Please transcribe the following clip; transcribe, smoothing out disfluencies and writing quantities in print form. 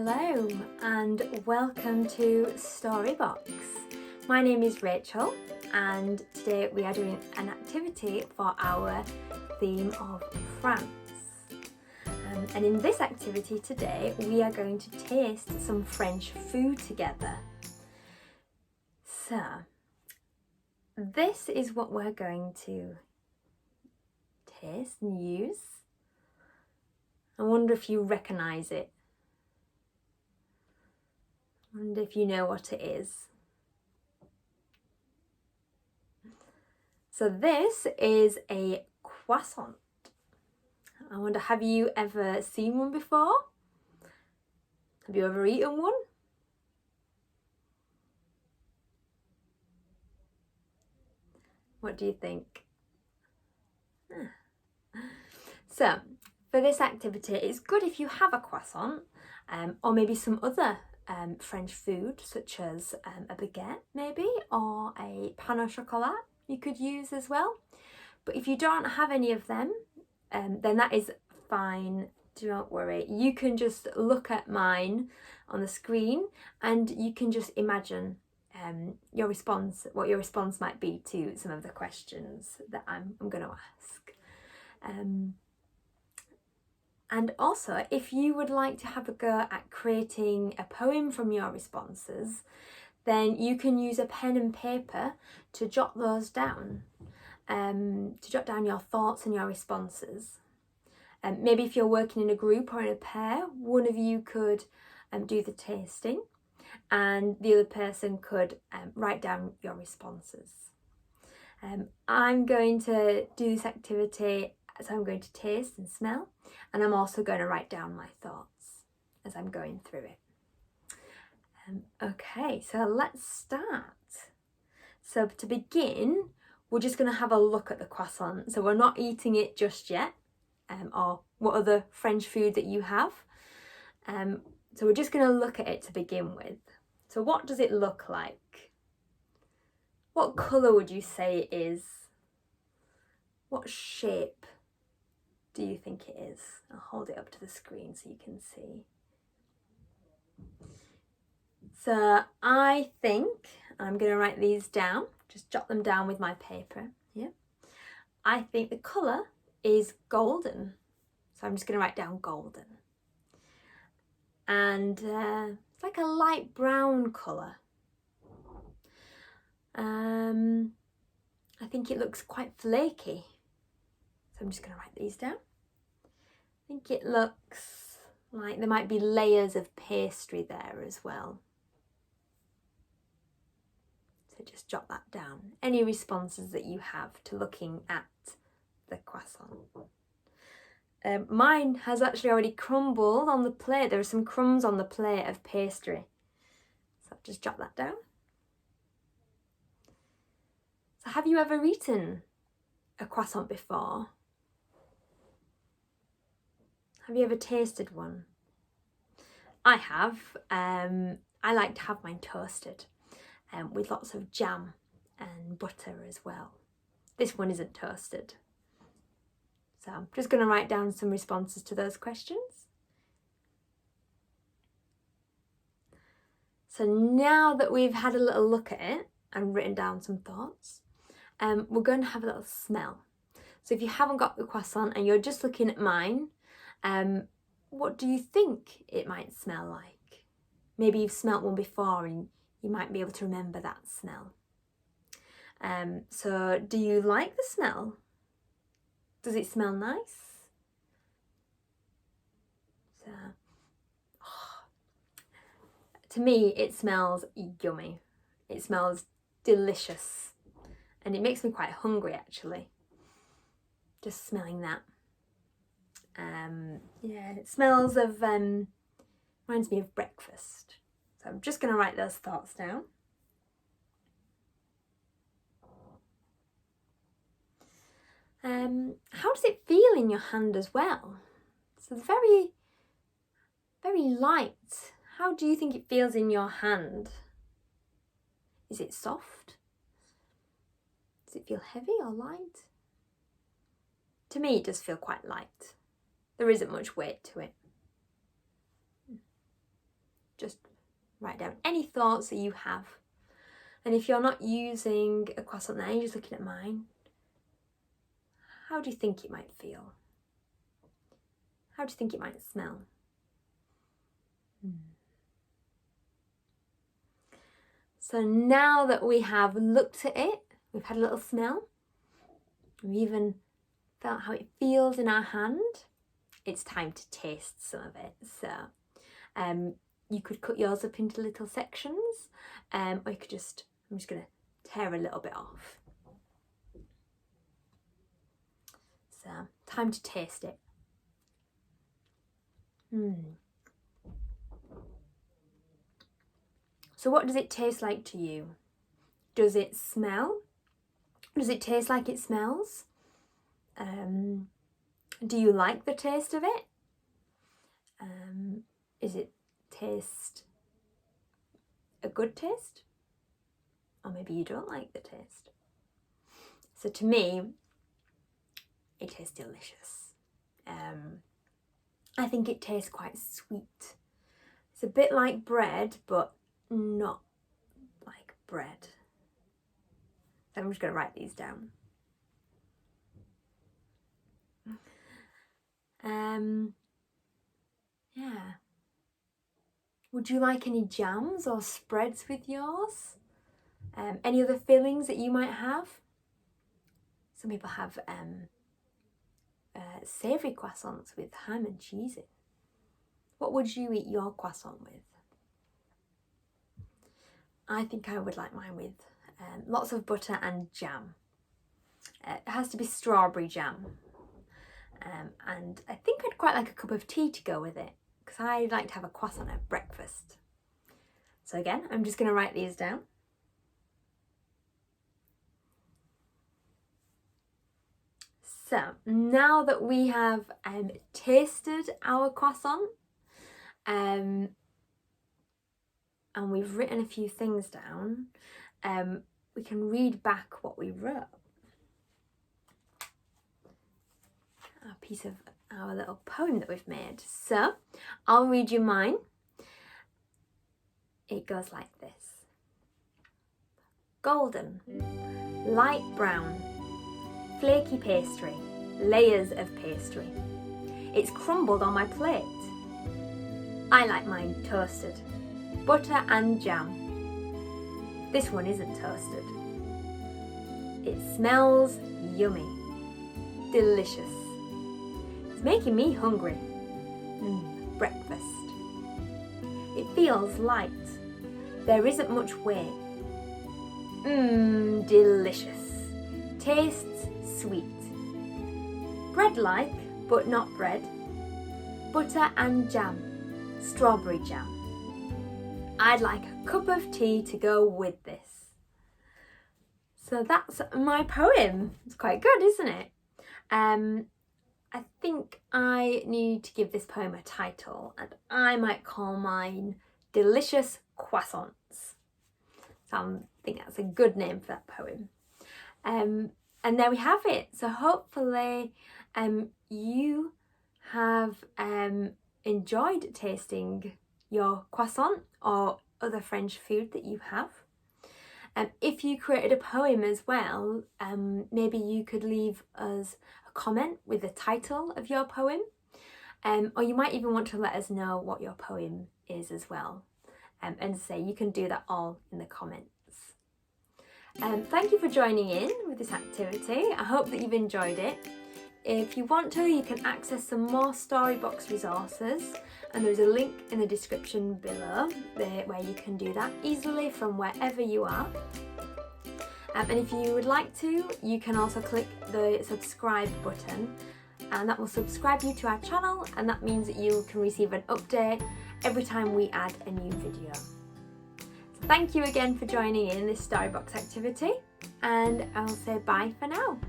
Hello and welcome to Storybox. My name is Rachel and today we are doing an activity for our theme of France. And in this activity today we are going to taste some French food together. So this is what we're going to taste and use. I wonder if you recognise it. I wonder if you know what it is. So this is a croissant. I wonder, have you ever seen one before? Have you ever eaten one? What do you think? So, for this activity, it's good if you have a croissant or maybe some other French food, such as a baguette maybe, or a pain au chocolat you could use as well. But if you don't have any of them, then that is fine. Don't worry. You can just look at mine on the screen and you can just imagine your response, what your response might be to some of the questions that I'm going to ask. And also, if you would like to have a go at creating a poem from your responses, then you can use a pen and paper to jot those down, to jot down your thoughts and your responses. Maybe if you're working in a group or in a pair, one of you could do the tasting and the other person could write down your responses. I'm going to do this activity, so I'm going to taste and smell, and I'm also going to write down my thoughts as I'm going through it. Okay, so let's start. So to begin, we're just going to have a look at the croissant. So we're not eating it just yet, or what other French food that you have. So we're just going to look at it to begin with. So what does it look like? What colour would you say it is? What shape do you think it is? I'll hold it up to the screen so you can see. So I think, I'm going to write these down, just jot them down with my paper here. I think the colour is golden. So I'm just going to write down golden. And it's like a light brown colour. I think it looks quite flaky. So I'm just going to write these down. I think it looks like there might be layers of pastry there as well. So just jot that down. Any responses that you have to looking at the croissant. Mine has actually already crumbled on the plate. There are some crumbs on the plate of pastry. So just jot that down. So have you ever eaten a croissant before? Have you ever tasted one? I have. I like to have mine toasted with lots of jam and butter as well. This one isn't toasted. So I'm just going to write down some responses to those questions. So now that we've had a little look at it and written down some thoughts, we're going to have a little smell. So if you haven't got the croissant and you're just looking at mine, what do you think it might smell like? Maybe you've smelt one before and you might be able to remember that smell. So do you like the smell? Does it smell nice? So, to me, it smells yummy. It smells delicious. And it makes me quite hungry actually, just smelling that. Yeah, it smells of, reminds me of breakfast. So I'm just going to write those thoughts down. How does it feel in your hand as well? So it's very, very light. How do you think it feels in your hand? Is it soft? Does it feel heavy or light? To me, it does feel quite light. There isn't much weight to it. just write down any thoughts that you have. And if you're not using a croissant there, you're just looking at mine, how do you think it might feel? How do you think it might smell? So now that we have looked at it, we've had a little smell, we've even felt how it feels in our hand, it's time to taste some of it. So you could cut yours up into little sections, or you could just, I'm just going to tear a little bit off. So time to taste it. So what does it taste like to you? Does it smell? Does it taste like it smells? Do you like the taste of it? Is it taste a good taste? Or maybe you don't like the taste. So to me, it tastes delicious. I think it tastes quite sweet. It's a bit like bread, but not like bread. So I'm just going to write these down. Yeah. Would you like any jams or spreads with yours? Any other fillings that you might have? Some people have savoury croissants with ham and cheese in. What would you eat your croissant with? I think I would like mine with lots of butter and jam. It has to be strawberry jam. And I think I'd quite like a cup of tea to go with it, because I like to have a croissant at breakfast. So again, I'm just going to write these down. So now that we have tasted our croissant, and we've written a few things down, we can read back what we wrote. A piece of our little poem that we've made. So I'll read you mine. It goes like this. Golden, light brown, flaky pastry, layers of pastry. It's crumbled on my plate. I like mine toasted, butter and jam. This one isn't toasted. It smells yummy, delicious. It's making me hungry. Breakfast. It feels light. There isn't much weight. Delicious. Tastes sweet. Bread-like, but not bread. Butter and jam. Strawberry jam. I'd like a cup of tea to go with this. So that's my poem. It's quite good, isn't it? I think I need to give this poem a title, and I might call mine Delicious Croissants. So I think that's a good name for that poem. And there we have it. So hopefully you have enjoyed tasting your croissant or other French food that you have. If you created a poem as well, maybe you could leave us a comment with the title of your poem, or you might even want to let us know what your poem is as well, and say you can do that all in the comments. Thank you for joining in with this activity. I hope that you've enjoyed it. If you want to, you can access some more Storybox resources, and there's a link in the description below where you can do that easily from wherever you are. And if you would like to, you can also click the subscribe button, and that will subscribe you to our channel, and that means that you can receive an update every time we add a new video. So thank you again for joining in this Storybox activity, and I'll say bye for now.